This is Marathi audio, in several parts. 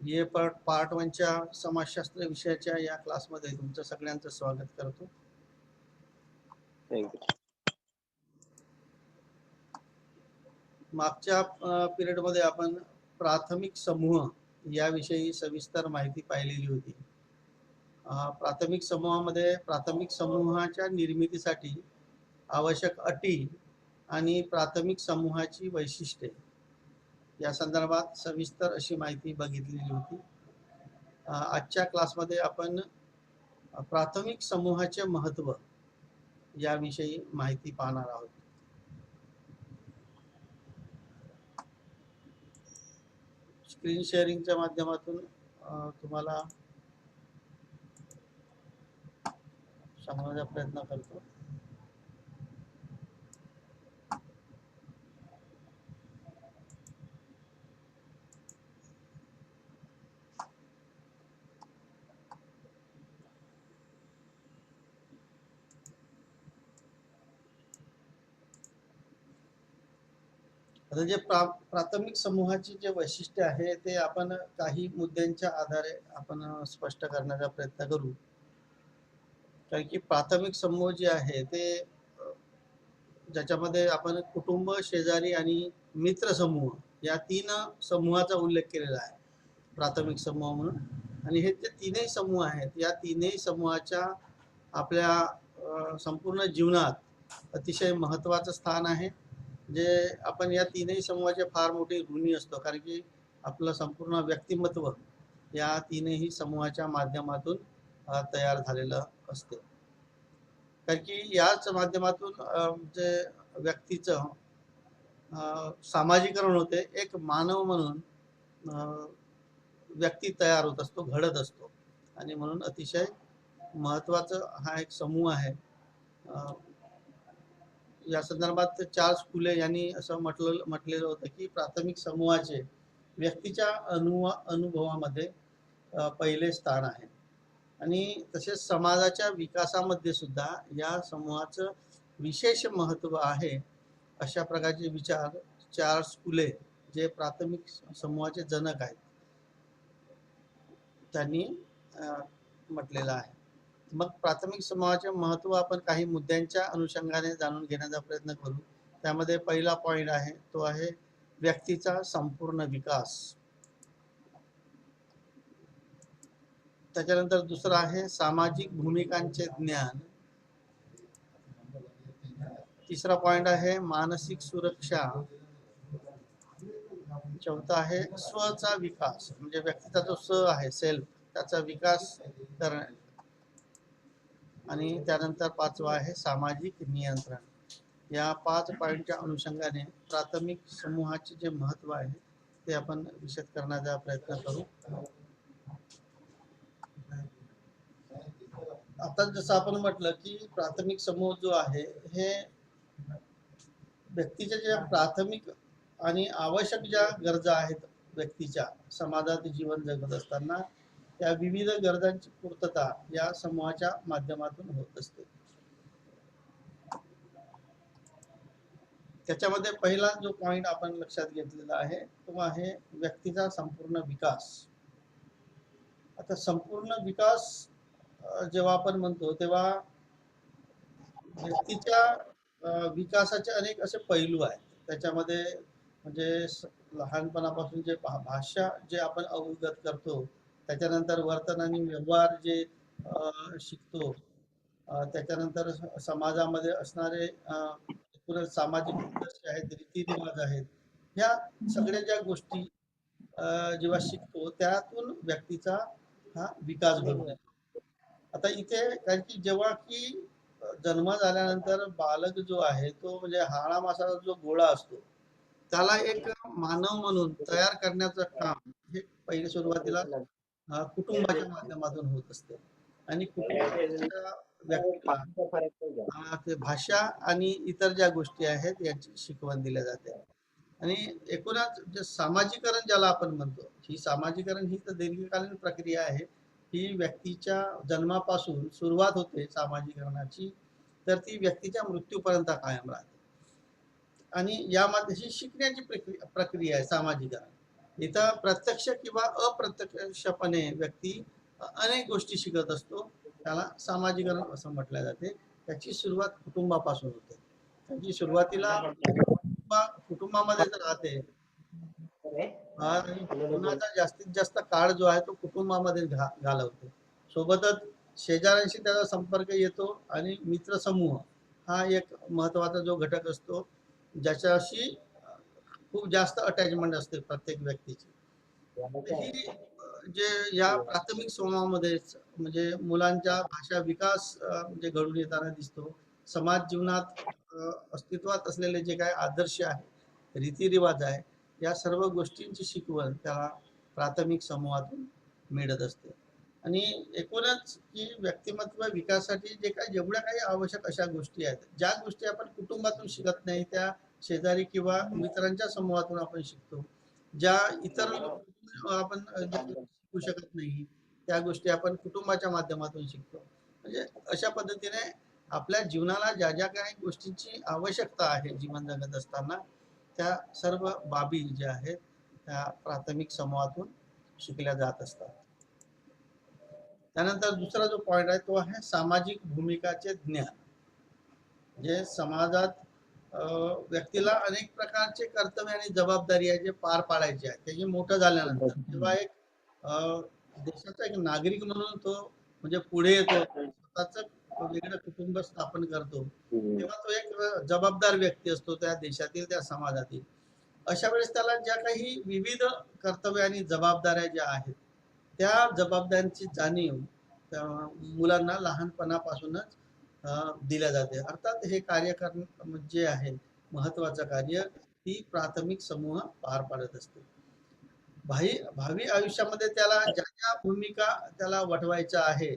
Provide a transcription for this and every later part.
BA पार्ट 1च्या समाजशास्त्र विषयाच्या या क्लासमध्ये तुमचं सगळ्यांचं स्वागत करतो. थँक्यू. मागच्या पिरियडमध्ये आपण प्राथमिक समूह याविषयी सविस्तर माहिती पाहिलेली होती. प्राथमिक समूहामध्ये प्राथमिक समूहाच्या निर्मितीसाठी आवश्यक अटी आणि प्राथमिक समूहाची वैशिष्ट्ये या संदर्भात सविस्तर अशी माहिती बघितलेली होती. आजच्या क्लासमध्ये आपण प्राथमिक समूहाचे महत्त्व याविषयी माहिती पाहणार आहोत. स्क्रीन शेअरिंगच्या माध्यमातून तुम्हाला सांगण्याचा प्रयत्न करतो. आता जे प्राथमिक समूहाची जे वैशिष्ट्य आहे ते आपण काही मुद्द्यांच्या आधारे आपण स्पष्ट करण्याचा प्रयत्न करू. कारण की प्राथमिक समूह जे आहे ते ज्याच्यामध्ये आपण कुटुंब, शेजारी आणि मित्र समूह या 3 समूहाचा उल्लेख केलेला आहे प्राथमिक समूह म्हणून. आणि हे जे तीनही समूह आहेत या तीनही समूहाच्या आपल्या संपूर्ण जीवनात अतिशय महत्त्वाचं स्थान आहे. जे आपण या तीनही समूहाचे फार मोठे ऋणी असतो, कारण की आपलं संपूर्ण व्यक्तिमत्व या तीनही समूहाच्या माध्यमातून तयार झालेलं असते. कारण की याच माध्यमातून जे व्यक्तीचं सामाजिकरण होते. एक मानव म्हणून व्यक्ती तयार होत असतो, घडत असतो. आणि म्हणून अतिशय महत्त्वाचा हा एक समूह आहे. या संदर्भात चार्ल्स फुले यांनी असं म्हटलेलं होतं की प्राथमिक समूहाचे व्यक्तीच्या अनुभवामध्ये पहिले स्थान आहे. आणि तसेच समाजाच्या विकासामध्ये सुद्धा या समूहाचं विशेष महत्त्व आहे, अशा प्रकारचे विचार चार्ल्स फुले जे प्राथमिक समूहाचे जनक आहेत त्यांनी म्हटलेलं आहे. मग प्राथमिक समूहाचे महत्त्व आपण काही मुद्द्यांच्या अनुषंगाने जाणून घेण्याचा प्रयत्न करू. त्यामध्ये पहिला पॉइंट आहे तो आहे व्यक्तीचा संपूर्ण विकास. त्याच्यानंतर दुसरा आहे सामाजिक भूमिकांचे ज्ञान. तिसरा पॉइंट आहे मानसिक सुरक्षा. चौथा आहे स्वचा विकास, म्हणजे व्यक्तीचा जो स आहे सेल्फ त्याचा विकास करणे. आणि त्यानंतर पाचवा आहे सामाजिक नियंत्रण. या 5 पॉइंटच्या अनुषंगाने प्राथमिक समूहाचे जे महत्त्व आहे ते आपण विशद करण्याचा प्रयत्न करू. आता जसं आपण म्हटलं की प्राथमिक समूह जो आहे हे व्यक्तीच्या ज्या प्राथमिक आणि आवश्यक ज्या गरजा आहेत व्यक्तीच्या समाजात जीवन जगत असताना त्या विविध गरजांची पूर्तता या समूहाच्या माध्यमातून होत असते. त्याच्यामध्ये पहिला जो पॉइंट आपण लक्षात घेतलेला आहे तो आहे व्यक्तीचा संपूर्ण विकास. आता संपूर्ण विकास जेव्हा आपण म्हणतो तेव्हा व्यक्तीच्या विकासाचे अनेक असे पैलू आहेत. त्याच्यामध्ये म्हणजे लहानपणापासून जे भाषा जे आपण अवगत करतो, त्याच्यानंतर वर्तन आणि व्यवहार जे शिकतो, त्याच्यानंतर समाजामध्ये असणारे सामाजिक आदर्श आहेत, रीतिरिवाज आहेत, ह्या सगळ्या ज्या गोष्टी जेव्हा शिकतो त्यातून व्यक्तीचा हा विकास घडतो. आता इथे कारण की जेव्हा की जन्म झाल्यानंतर बालक जो आहे तो म्हणजे हाडा मासाचा जो गोळा असतो त्याला एक मानव म्हणून तयार करण्याचं काम हे पहिले सुरुवातीला कुटुंबाच्या माध्यमातून होत असते. आणि कुटुंबाच्या व्यक्तीला भाषा आणि इतर ज्या गोष्टी आहेत याची शिकवण दिल्या जाते. आणि एकूणच जे सामाजिकरण ज्याला आपण म्हणतो, ही सामाजिकरण ही तर दीर्घकालीन प्रक्रिया आहे. ही व्यक्तीच्या जन्मापासून सुरुवात होते सामाजिकरणाची, तर ती व्यक्तीच्या मृत्यूपर्यंत कायम राहते. आणि यामध्ये ही शिकण्याची प्रक्रिया आहे सामाजिकरण. इथं प्रत्यक्ष किंवा अप्रत्यक्षपणे व्यक्ती अनेक गोष्टी शिकत असतो. त्याला सामाजिकरण असं म्हटलं जाते. त्याची सुरुवात कुटुंबापासून होते. त्याची सुरुवातीला कुटुंबामध्येच राहते. आणि जीवनाचा जास्तीत जास्त काळ जो आहे तो कुटुंबामध्ये घालवतो. सोबतच शेजाऱ्यांशी त्याचा संपर्क येतो आणि मित्रसमूह हा एक महत्वाचा जो घटक असतो, ज्याच्याशी खूप जास्त अटॅचमेंट असते प्रत्येक व्यक्तीची. ही जे या प्राथमिक समूहामध्ये म्हणजे मुलांच्या भाषा विकास म्हणजे घडून येताना दिसतो. समाज जीवनात अस्तित्वात असलेले जे काही आदर्श आहे, रीतिरिवाज आहे, या सर्व गोष्टींची शिकवण त्याला प्राथमिक समूहातून मिळत असते. आणि एकूणच की व्यक्तिमत्व विकासासाठी जे काही जेवढ्या काही आवश्यक अशा गोष्टी आहेत, ज्या गोष्टी आपण कुटुंबातून शिकत नाही त्या शेजारी किंवा मित्रांच्या समूहातून आपण शिकतो. ज्या इतर आपण शिकू शकत नाही त्या गोष्टी आपण कुटुंबाच्या माध्यमातून शिकतो. म्हणजे अशा पद्धतीने आपल्या जीवनाला ज्या ज्या काही गोष्टींची आवश्यकता आहे जीवन जगत असताना, त्या सर्व बाबी ज्या आहेत त्या प्राथमिक समूहातून शिकल्या जात असतात. त्यानंतर दुसरा जो पॉइंट आहे तो आहे सामाजिक भूमिकाचे ज्ञान. जे समाजात व्यक्तीला अनेक प्रकारचे कर्तव्य आणि जबाबदारी आहे जे पार पाडायचे आहे. त्याची मोठं झाल्यानंतर जेव्हा एक देशाचा एक नागरिक म्हणून तो म्हणजे पुढे येतो, स्वतःच वेगळं कुटुंब स्थापन करतो, तेव्हा तो एक जबाबदार व्यक्ती असतो त्या देशातील, त्या समाजातील. अशा वेळेस त्याला ज्या काही विविध कर्तव्य आणि जबाबदाऱ्या ज्या आहेत त्या जबाबदाऱ्यांची जाणीव मुलांना लहानपणापासूनच दिल्या जाते. अर्थात हे कार्य करणं जे आहे महत्वाचं कार्य ही प्राथमिक समूह पार पाडत असते. भावी आयुष्यामध्ये त्याला ज्या ज्या भूमिका त्याला वठवायच्या आहे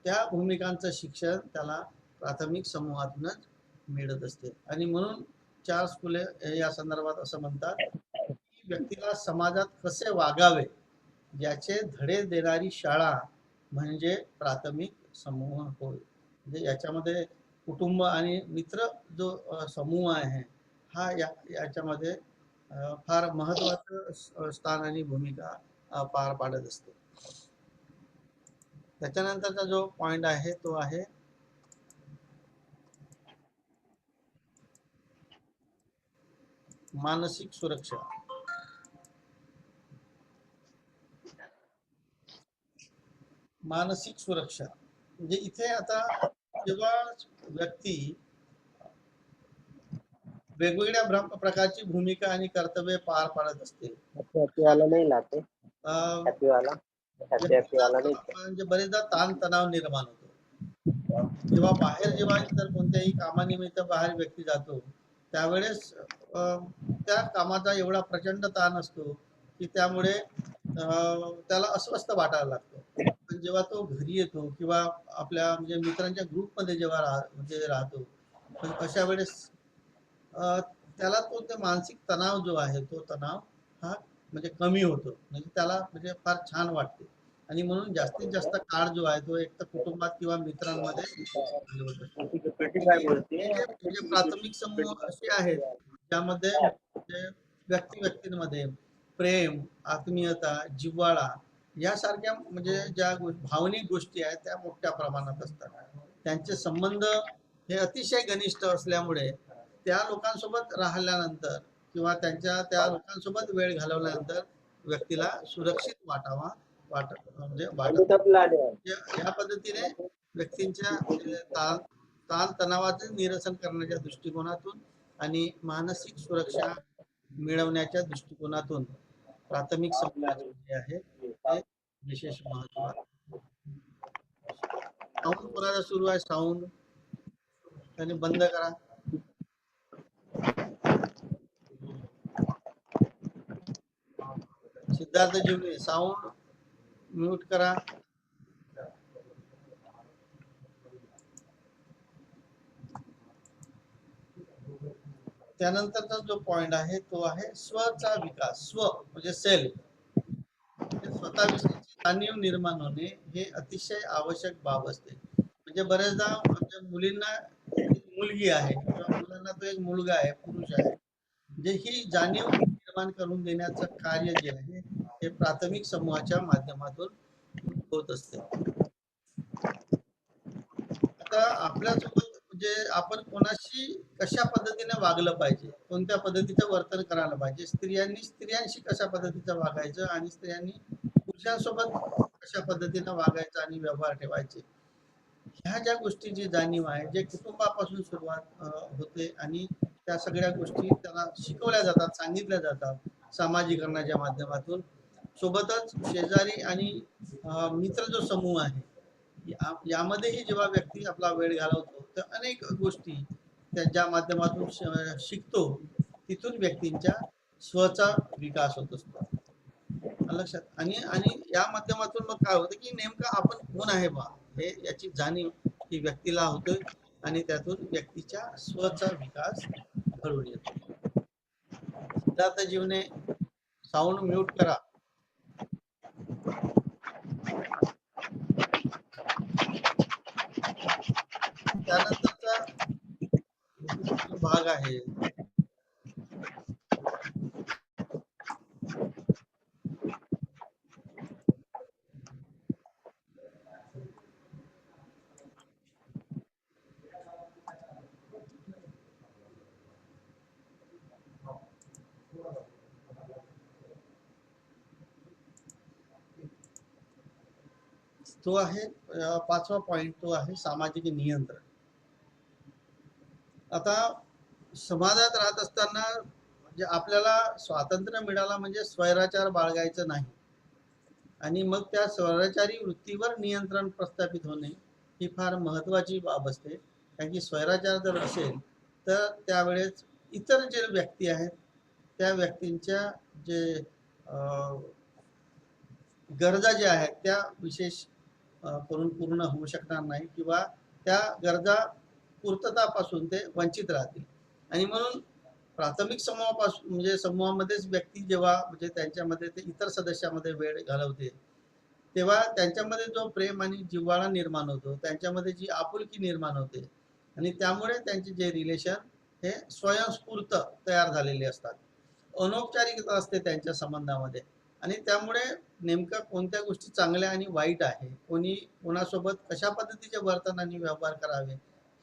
त्या भूमिकांचं शिक्षण त्याला प्राथमिक समूहातूनच मिळत असते. आणि म्हणून चार्ल्स फुले या संदर्भात असं म्हणतात की व्यक्तीला समाजात कसे वागावे याचे धडे देणारी शाळा म्हणजे प्राथमिक समूह होय. म्हणजे याच्यामध्ये कुटुंब आणि मित्र जो समूह आहे हा याच्यामध्ये फार महत्वाचं स्थान आणि भूमिका पार पाडत असते. त्याच्यानंतरचा जो पॉइंट आहे तो आहे मानसिक सुरक्षा. मानसिक सुरक्षा म्हणजे इथे आता जेव्हा व्यक्ती वेगवेगळ्या प्रकारची भूमिका आणि कर्तव्य पार पाडत असते, म्हणजे बरेचदा ताण तणाव निर्माण होतो. जेव्हा इतर कोणत्याही कामानिमित्त बाहेर व्यक्ती जातो त्यावेळेस त्या कामाचा एवढा प्रचंड ताण असतो की त्यामुळे त्याला अस्वस्थ वाटायला लागतं. पण जेव्हा तो घरी येतो किंवा आपल्या म्हणजे मित्रांच्या ग्रुपमध्ये जेव्हा म्हणजे राहतो, पण अशा वेळेस त्याला तो ते मानसिक तणाव जो आहे तो तणाव हा म्हणजे कमी होतो. म्हणजे त्याला म्हणजे फार छान वाटते. आणि म्हणून जास्तीत जास्त काळ जो आहे तो एक तर कुटुंबात किंवा मित्रांमध्ये घालवत असतो. म्हणजे प्राथमिक समूह असे आहेत ज्यामध्ये व्यक्ती व्यक्तींमध्ये प्रेम, आत्मीयता, जिव्हाळा यासारख्या म्हणजे ज्या भावनिक गोष्टी आहेत त्या मोठ्या प्रमाणात असतात. त्यांचे संबंध हे अतिशय घनिष्ठ असल्यामुळे त्या लोकांसोबत राहिल्यानंतर किंवा त्या लोकांसोबत वेळ घालवल्यानंतर व्यक्तीला सुरक्षित वाटावा म्हणजे वाटत. या पद्धतीने व्यक्तींच्या ताण तणावाचे निरसन करण्याच्या दृष्टिकोनातून आणि मानसिक सुरक्षा मिळवण्याच्या दृष्टिकोनातून प्राथमिक समूहाचे जे आहे ते विशेष महत्व. साऊंड कोणाचा सुरू आहे? साऊंड त्यांनी बंद करा. सिद्धार्थ जीवने साऊंड म्यूट करा. त्यानंतरचा जो पॉइंट आहे तो आहे स्वचा विकास. स्व म्हणजे सेल्फ, स्वतःविषयीची जाणीव निर्माण होणे हे अतिशय आवश्यक बाब असते. म्हणजे बरेचदा म्हणजे मुलींना एक मुलगी आहे किंवा मुलांना तो एक मुलगा आहे, पुरुष आहे, म्हणजे ही जाणीव निर्माण करून देण्याचं कार्य जे आहे हे प्राथमिक समूहाच्या माध्यमातून होत असते. आता आपल्यासोबत म्हणजे आपण कोणाशी कशा पद्धतीने वागलं पाहिजे, कोणत्या पद्धतीचं वर्तन करायला पाहिजे, स्त्रियांनी स्त्रियांशी कशा पद्धतीचं वागायचं आणि स्त्रियांनी पुरुषांसोबत कशा पद्धतीनं वागायचं आणि व्यवहार ठेवायचे, ह्या ज्या गोष्टीची जाणीव आहे जे कुटुंबापासून सुरुवात होते आणि त्या सगळ्या गोष्टी त्यांना शिकवल्या जातात, सांगितल्या जातात सामाजिकरणाच्या माध्यमातून. सोबतच शेजारी आणि मित्र जो समूह आहे यामध्येही जेव्हा व्यक्ती आपला वेळ घालवतो तर अनेक गोष्टी त्यांच्या माध्यमातून शिकतो. तिथून व्यक्तींच्या स्वचा विकास होत असतो लक्षात. आणि आणि या माध्यमातून मग काय होतं की नेमकं आपण कोण आहे बा हे याची जाणीव ही व्यक्तीला होते आणि त्यातून व्यक्तीच्या स्वचा विकास घडून येतो. सिद्धार्थ जीवने साऊंड म्यूट करा. त्यानंतरचा भाग आहे तो आहे पाचवा पॉइंट, तो आहे सामाजिक नियंत्रण. आता समाजात राहत असताना म्हणजे आपल्याला स्वातंत्र्य मिळाला म्हणजे स्वैराचार बाळगायचं नाही आणि मग त्या स्वैराचारी वृत्तीवर नियंत्रण प्रस्थापित होणे ही फार महत्वाची बाब असते. कारण की स्वैराचार जर असेल तर त्यावेळेस इतर जे व्यक्ती आहेत त्या व्यक्तींच्या जे गरजा ज्या आहेत त्या विशेष करून पूर्ण होऊ शकणार नाही किंवा त्या गरजा पूर्ततापासून ते वंचित राहतील. आणि म्हणून प्राथमिक समूहापासून म्हणजे समूहामध्येच व्यक्ती जेव्हा म्हणजे त्यांच्यामध्ये ते इतर सदस्यामध्ये वेळ घालवते तेव्हा त्यांच्यामध्ये जो प्रेम आणि जिव्हाळा निर्माण होतो, त्यांच्यामध्ये जी आपुलकी निर्माण होते आणि त्यामुळे त्यांचे जे रिलेशन हे स्वयंस्फूर्त तयार झालेले असतात. अनौपचारिकता असते त्यांच्या संबंधामध्ये आणि त्यामुळे नेमकं कोणत्या गोष्टी चांगल्या आणि वाईट आहे, कोणी कोणासोबत कशा पद्धतीचे वर्तन आणि व्यवहार करावे,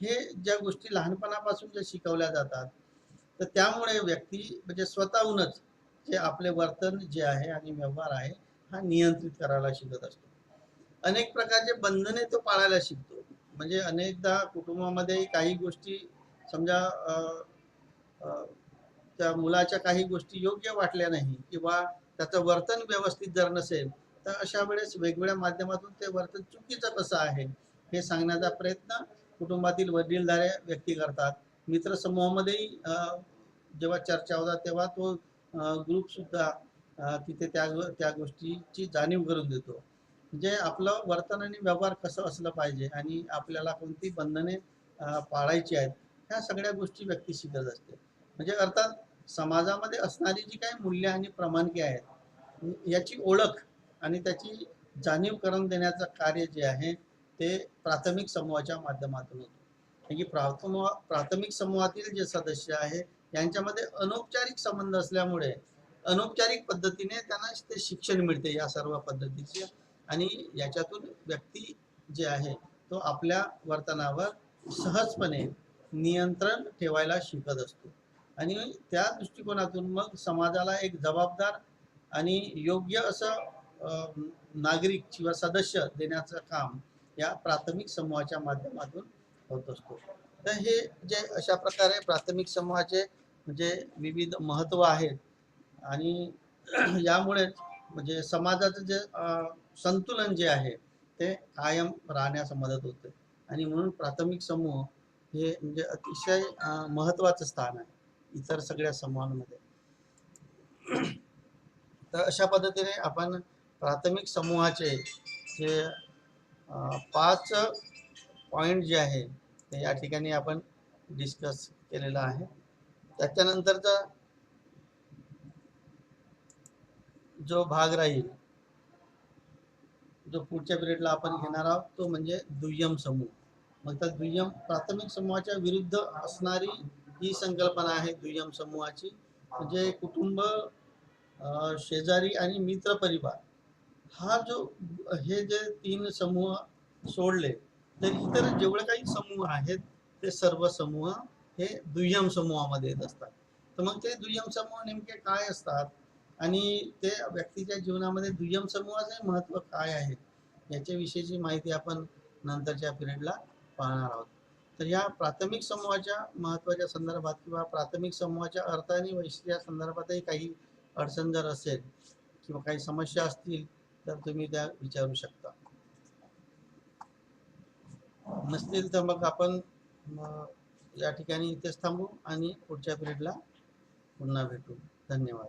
हे ज्या गोष्टी लहानपणापासून ज्या शिकवल्या जातात तर त्यामुळे व्यक्ती म्हणजे स्वतःहूनच जे आपले वर्तन जे आहे आणि व्यवहार आहे हा नियंत्रित करायला शिकत असतो. अनेक प्रकारचे बंधने तो पाळायला शिकतो. म्हणजे अनेकदा कुटुंबामध्ये काही गोष्टी समजा त्या मुलाच्या काही गोष्टी योग्य वाटल्या नाही किंवा त्याचं वर्तन व्यवस्थित जर नसेल तर अशा वेळेस वेगवेगळ्या माध्यमातून ते वर्तन चुकीचं कसं आहे हे सांगण्याचा प्रयत्न कुटुंबातील वडीलधारे व्यक्ती करतात. मित्रसमूहामध्येही जेव्हा चर्चा होतात तेव्हा तो ग्रुप सुद्धा तिथे त्या गोष्टीची जाणीव करून देतो. म्हणजे आपलं वर्तन आणि व्यवहार कसं असलं पाहिजे आणि आपल्याला कोणती बंधने पाळायची आहेत ह्या सगळ्या गोष्टी व्यक्ती शिकत असते. म्हणजे अर्थात समाजामध्ये असणारी जी काही मूल्य आणि प्रमाणके आहेत याची ओळख आणि त्याची जाणीव करून देण्याचं कार्य जे आहे ते प्राथमिक समूहाच्या माध्यमातून होतं. कारण की प्राथमिक समूहातील जे सदस्य आहे यांच्यामध्ये अनौपचारिक संबंध असल्यामुळे अनौपचारिक पद्धतीने त्यांना ते शिक्षण मिळते या सर्व पद्धतीचे आणि याच्यातून व्यक्ती जे आहे तो आपल्या वर्तनावर सहजपणे नियंत्रण ठेवायला शिकत असतो. आणि त्या दृष्टिकोनातून मग समाजाला एक जबाबदार आणि योग्य असं नागरिक किंवा सदस्य देण्याचं काम या प्राथमिक समूहाच्या माध्यमातून होत असतो. तर हे जे अशा प्रकारे प्राथमिक समूहाचे म्हणजे विविध महत्व आहेत आणि यामुळेच म्हणजे समाजाचं जे संतुलन जे आहे ते कायम राहण्यास मदत होते. आणि म्हणून प्राथमिक समूह हे म्हणजे अतिशय महत्वाचं स्थान आहे इतर सगळ्या समूहांमध्ये. तर अशा पद्धतीने आपण प्राथमिक समूहाचे जे 5 पॉइंट जे आहे ते या ठिकाणी आपण डिस्कस केलेला आहे. त्याच्यानंतरचा जो भाग राहील जो पुढच्या पिरियडला आपण घेणार आहोत तो म्हणजे दुय्यम समूह. मग त्या दुय्यम प्राथमिक समूहाच्या विरुद्ध असणारी ही संकल्पना आहे दुय्यम समूहाची. म्हणजे कुटुंब शेजारी आणि मित्र परिवार हा जो हे जे 3 समूह सोडले तर इतर जेवढे काही समूह आहेत ते सर्व समूह हे दुय्यम समूहामध्ये येत असतात. तर मग ते दुय्यम समूह नेमके काय असतात आणि ते व्यक्तीच्या जीवनामध्ये दुय्यम समूहाचे महत्त्व काय आहे याच्याविषयीची माहिती आपण नंतरच्या पिरियडला पाहणार आहोत. तर या प्राथमिक समूहाच्या महत्त्वाच्या संदर्भात किंवा प्राथमिक समूहाच्या अर्थ आणि वैशिष्ट्या संदर्भातही काही अडचण जर असेल किंवा काही समस्या असतील तर तुम्ही त्या विचारू शकता. नसतील तर मग आपण या ठिकाणी इथेच थांबू आणि पुढच्या पिरियडला पुन्हा भेटू. धन्यवाद.